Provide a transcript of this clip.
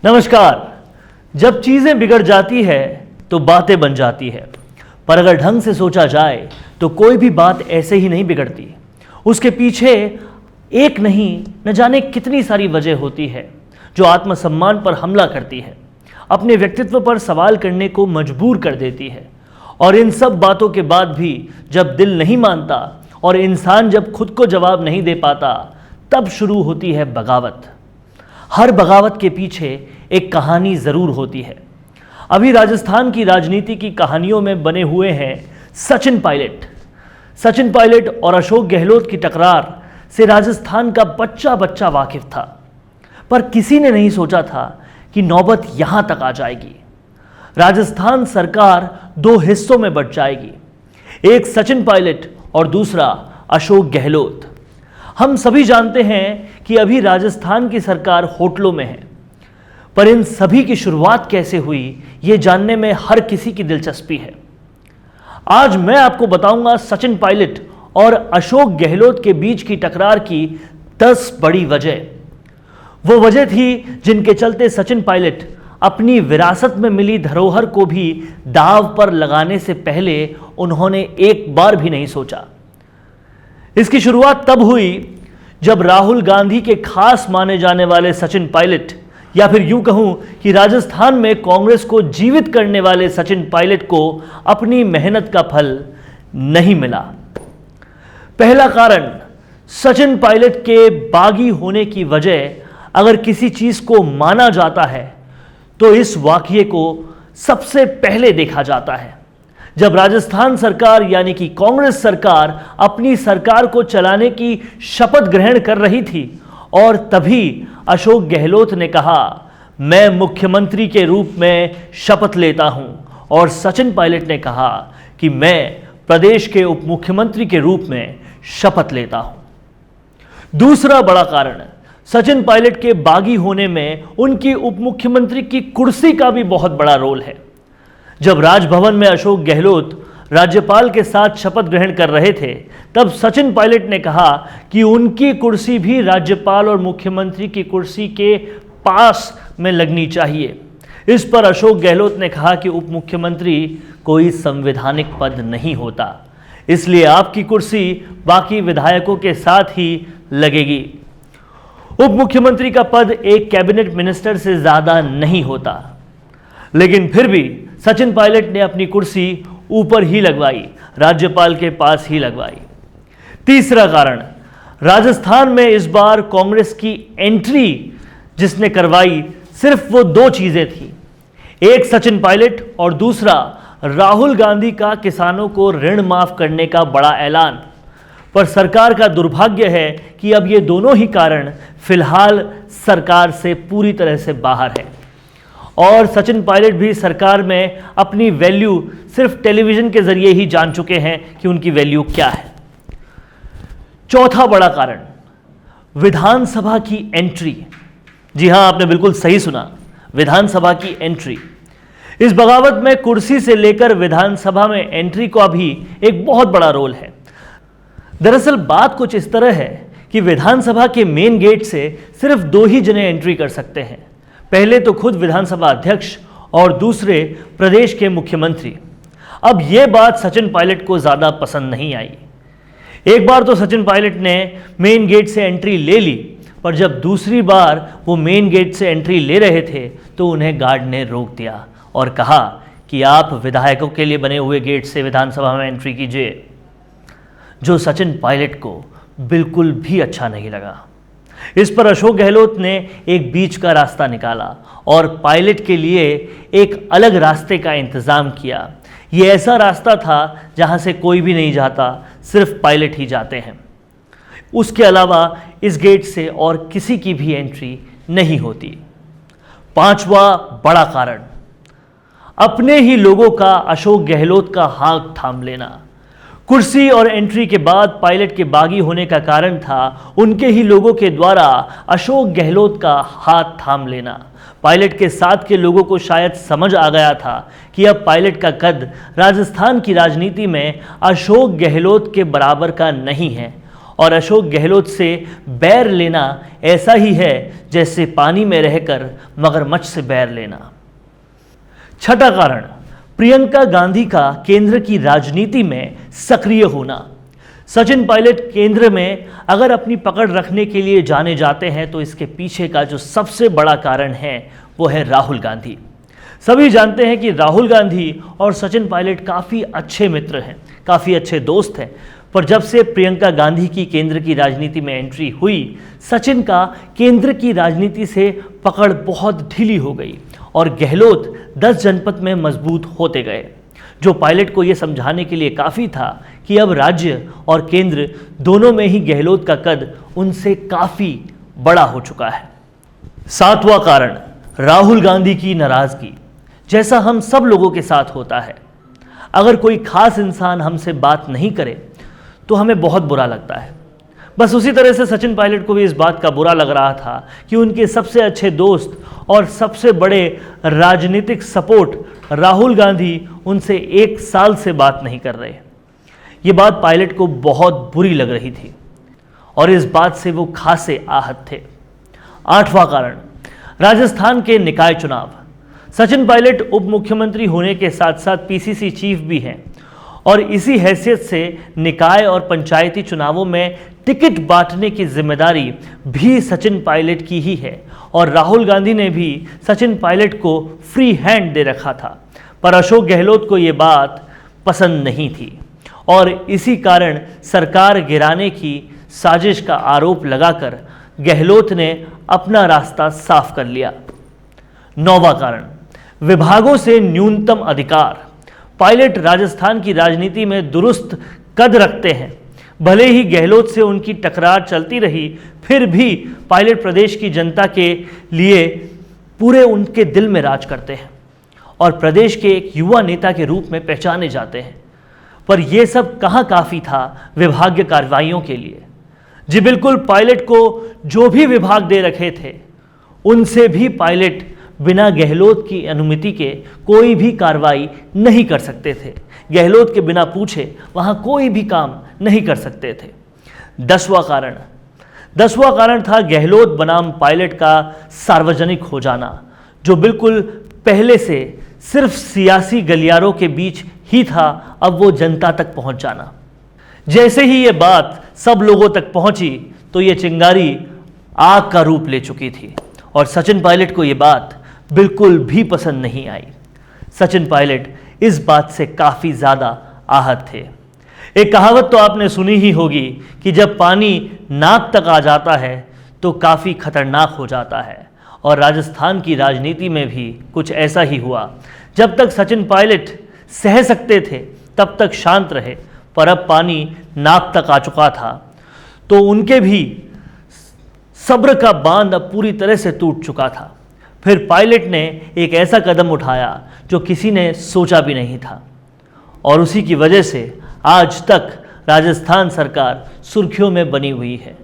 नमस्कार। जब चीजें बिगड़ जाती है तो बातें बन जाती है, पर अगर ढंग से सोचा जाए तो कोई भी बात ऐसे ही नहीं बिगड़ती। उसके पीछे एक नहीं न जाने कितनी सारी वजह होती है जो आत्मसम्मान पर हमला करती है, अपने व्यक्तित्व पर सवाल करने को मजबूर कर देती है। और इन सब बातों के बाद भी जब दिल नहीं मानता और इंसान जब खुद को जवाब नहीं दे पाता, तब शुरू होती है बगावत। हर बगावत के पीछे एक कहानी जरूर होती है। अभी राजस्थान की राजनीति की कहानियों में बने हुए हैं सचिन पायलट और अशोक गहलोत की टकरार से राजस्थान का बच्चा बच्चा वाकिफ था, पर किसी ने नहीं सोचा था कि नौबत यहां तक आ जाएगी। राजस्थान सरकार दो हिस्सों में बंट जाएगी, एक सचिन पायलट और दूसरा अशोक गहलोत। हम सभी जानते हैं कि अभी राजस्थान की सरकार होटलों में है, पर इन सभी की शुरुआत कैसे हुई ये जानने में हर किसी की दिलचस्पी है। आज मैं आपको बताऊंगा सचिन पायलट और अशोक गहलोत के बीच की टकरार की 10 बड़ी वजह। वो वजह थी जिनके चलते सचिन पायलट अपनी विरासत में मिली धरोहर को भी दांव पर लगाने से पहले उन्होंने एक बार भी नहीं सोचा। इसकी शुरुआत तब हुई जब राहुल गांधी के खास माने जाने वाले सचिन पायलट, या फिर यूं कहूं कि राजस्थान में कांग्रेस को जीवित करने वाले सचिन पायलट को अपनी मेहनत का फल नहीं मिला। पहला कारण सचिन पायलट के बागी होने की वजह अगर किसी चीज को माना जाता है तो इस वाकये को सबसे पहले देखा जाता है जब राजस्थान सरकार यानी कि कांग्रेस सरकार अपनी सरकार को चलाने की शपथ ग्रहण कर रही थी, और तभी अशोक गहलोत ने कहा, मैं मुख्यमंत्री के रूप में शपथ लेता हूं, और सचिन पायलट ने कहा कि मैं प्रदेश के उप मुख्यमंत्री के रूप में शपथ लेता हूं। दूसरा बड़ा कारण सचिन पायलट के बागी होने में उनकी उप मुख्यमंत्री की कुर्सी का भी बहुत बड़ा रोल है। जब राजभवन में अशोक गहलोत राज्यपाल के साथ शपथ ग्रहण कर रहे थे, तब सचिन पायलट ने कहा कि उनकी कुर्सी भी राज्यपाल और मुख्यमंत्री की कुर्सी के पास में लगनी चाहिए। इस पर अशोक गहलोत ने कहा कि उप मुख्यमंत्री कोई संवैधानिक पद नहीं होता, इसलिए आपकी कुर्सी बाकी विधायकों के साथ ही लगेगी। उप मुख्यमंत्री का पद एक कैबिनेट मिनिस्टर से ज्यादा नहीं होता, लेकिन फिर भी सचिन पायलट ने अपनी कुर्सी ऊपर ही लगवाई, राज्यपाल के पास ही लगवाई। तीसरा कारण, राजस्थान में इस बार कांग्रेस की एंट्री जिसने करवाई सिर्फ वो दो चीजें थी, एक सचिन पायलट और दूसरा राहुल गांधी का किसानों को ऋण माफ करने का बड़ा ऐलान। पर सरकार का दुर्भाग्य है कि अब ये दोनों ही कारण फिलहाल सरकार से पूरी तरह से बाहर है, और सचिन पायलट भी सरकार में अपनी वैल्यू सिर्फ टेलीविजन के जरिए ही जान चुके हैं कि उनकी वैल्यू क्या है। चौथा बड़ा कारण, विधानसभा की एंट्री। जी हां, आपने बिल्कुल सही सुना, विधानसभा की एंट्री। इस बगावत में कुर्सी से लेकर विधानसभा में एंट्री का भी एक बहुत बड़ा रोल है। दरअसल बात कुछ इस तरह है कि विधानसभा के मेन गेट से सिर्फ दो ही जने एंट्री कर सकते हैं, पहले तो खुद विधानसभा अध्यक्ष और दूसरे प्रदेश के मुख्यमंत्री। अब यह बात सचिन पायलट को ज्यादा पसंद नहीं आई। एक बार तो सचिन पायलट ने मेन गेट से एंट्री ले ली, पर जब दूसरी बार वो मेन गेट से एंट्री ले रहे थे तो उन्हें गार्ड ने रोक दिया और कहा कि आप विधायकों के लिए बने हुए गेट से विधानसभा में एंट्री कीजिए, जो सचिन पायलट को बिल्कुल भी अच्छा नहीं लगा। इस पर अशोक गहलोत ने एक बीच का रास्ता निकाला और पायलट के लिए एक अलग रास्ते का इंतजाम किया। ये ऐसा रास्ता था जहां से कोई भी नहीं जाता, सिर्फ पायलट ही जाते हैं। उसके अलावा इस गेट से और किसी की भी एंट्री नहीं होती। पांचवा बड़ा कारण, अपने ही लोगों का अशोक गहलोत का हाथ थाम लेना। कुर्सी और एंट्री के बाद पायलट के बागी होने का कारण था उनके ही लोगों के द्वारा अशोक गहलोत का हाथ थाम लेना। पायलट के साथ के लोगों को शायद समझ आ गया था कि अब पायलट का कद राजस्थान की राजनीति में अशोक गहलोत के बराबर का नहीं है, और अशोक गहलोत से बैर लेना ऐसा ही है जैसे पानी में रहकर मगरमच्छ से बैर लेना। छठा कारण, प्रियंका गांधी का केंद्र की राजनीति में सक्रिय होना। सचिन पायलट केंद्र में अगर अपनी पकड़ रखने के लिए जाने जाते हैं तो इसके पीछे का जो सबसे बड़ा कारण है वो है राहुल गांधी। सभी जानते हैं कि राहुल गांधी और सचिन पायलट काफ़ी अच्छे मित्र हैं, काफ़ी अच्छे दोस्त हैं, पर जब से प्रियंका गांधी की केंद्र की राजनीति में एंट्री हुई, सचिन का केंद्र की राजनीति से पकड़ बहुत ढीली हो गई और गहलोत 10 जनपद में मजबूत होते गए, जो पायलट को यह समझाने के लिए काफ़ी था कि अब राज्य और केंद्र दोनों में ही गहलोत का कद उनसे काफ़ी बड़ा हो चुका है। सातवां कारण, राहुल गांधी की नाराज़गी। जैसा हम सब लोगों के साथ होता है, अगर कोई खास इंसान हमसे बात नहीं करे तो हमें बहुत बुरा लगता है। बस उसी तरह से सचिन पायलट को भी इस बात का बुरा लग रहा था कि उनके सबसे अच्छे दोस्त और सबसे बड़े राजनीतिक सपोर्ट राहुल गांधी उनसे 1 साल से बात नहीं कर रहे। ये बात पायलट को बहुत बुरी लग रही थी और इस बात से वो खासे आहत थे। आठवां कारण, राजस्थान के निकाय चुनाव। सचिन पायलट उप मुख्यमंत्री होने के साथ साथ पीसीसी चीफ भी हैं और इसी हैसियत से निकाय और पंचायती चुनावों में टिकट बांटने की जिम्मेदारी भी सचिन पायलट की ही है और राहुल गांधी ने भी सचिन पायलट को फ्री हैंड दे रखा था। पर अशोक गहलोत को ये बात पसंद नहीं थी और इसी कारण सरकार गिराने की साजिश का आरोप लगाकर गहलोत ने अपना रास्ता साफ कर लिया। नौवां कारण, विभागों से न्यूनतम अधिकार। पायलट राजस्थान की राजनीति में दुरुस्त कद रखते हैं। भले ही गहलोत से उनकी टकरार चलती रही, फिर भी पायलट प्रदेश की जनता के लिए पूरे उनके दिल में राज करते हैं और प्रदेश के एक युवा नेता के रूप में पहचाने जाते हैं। पर यह सब कहाँ काफ़ी था विभागीय कार्रवाइयों के लिए। जी बिल्कुल, पायलट को जो भी विभाग दे रखे थे उनसे भी पायलट बिना गहलोत की अनुमति के कोई भी कार्रवाई नहीं कर सकते थे। गहलोत के बिना पूछे वहाँ कोई भी काम नहीं कर सकते थे। 10वां कारण था गहलोत बनाम पायलट का सार्वजनिक हो जाना, जो बिल्कुल पहले से सिर्फ सियासी गलियारों के बीच ही था, अब वो जनता तक पहुंच जाना। जैसे ही ये बात सब लोगों तक पहुंची तो ये चिंगारी आग का रूप ले चुकी थी और सचिन पायलट को ये बात बिल्कुल भी पसंद नहीं आई। सचिन पायलट इस बात से काफ़ी ज़्यादा आहत थे। एक कहावत तो आपने सुनी ही होगी कि जब पानी नाक तक आ जाता है तो काफ़ी खतरनाक हो जाता है, और राजस्थान की राजनीति में भी कुछ ऐसा ही हुआ। जब तक सचिन पायलट सह सकते थे तब तक शांत रहे, पर अब पानी नाक तक आ चुका था तो उनके भी सब्र का बांध अब पूरी तरह से टूट चुका था। फिर पायलट ने एक ऐसा कदम उठाया जो किसी ने सोचा भी नहीं था और उसी की वजह से आज तक राजस्थान सरकार सुर्खियों में बनी हुई है।